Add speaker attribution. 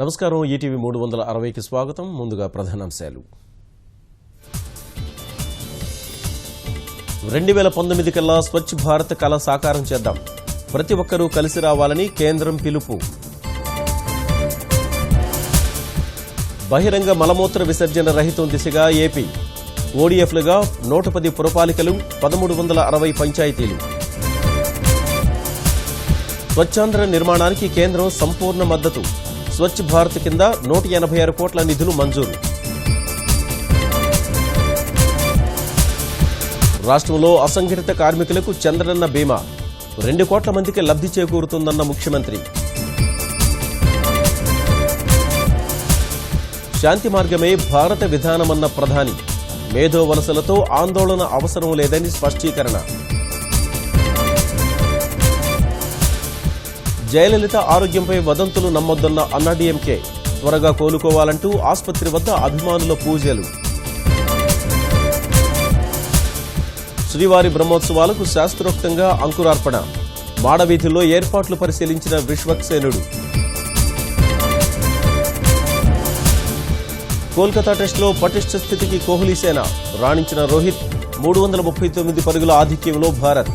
Speaker 1: నమస్కారం ఈటీవీ 360కి స్వాగతం. ముందుగా ప్రధానాంశాలు. 2019 కల్లా స్వచ్ఛ భారత్ కల సాకారం చేద్దాం, ప్రతి ఒక్కరూ కలిసి రావాలని కేంద్రం పిలుపు. బహిరంగ మలమూత్ర విసర్జన రహితం దిశగా ఏపీ, ఓడీఎఫ్లుగా 110 పురపాలికలు, 1360 పంచాయతీలు. స్వచ్ఛాంధ్ర నిర్మాణానికి కేంద్రం సంపూర్ణ మద్దతు, స్వచ్ఛ భారత్ కింద 186 కోట్ల నిధులు మంజూరు. రాష్ట్రంలో అసంఘటిత కార్మికులకు చంద్రన్న బీమా, 2 కోట్ల మందికి లబ్ధి చేకూరుతుందన్న ముఖ్యమంత్రి. శాంతి మార్గమే భారత విధానమన్న ప్రధాని, మేధో వలసలతో ఆందోళన అవసరం లేదని స్పష్టీకరణ. జయలలిత ఆరోగ్యంపై వదంతులు నమ్మొద్దన్న అన్నాడీఎంకే, త్వరగా కోలుకోవాలంటూ ఆసుపత్రి వద్ద అభిమానుల పూజలు. శ్రీవారి బ్రహ్మోత్సవాలకు శాస్త్రోక్తంగా అంకురార్పణ, మాడవీధుల్లో ఏర్పాట్లు పరిశీలించిన విశ్వక్సేనుడు. కోల్కతా టెస్టులో పటిష్ట స్థితికి కోహ్లీ సేన, రాణించిన రోహిత్, 339 పరుగుల ఆధిక్యంలో భారత్.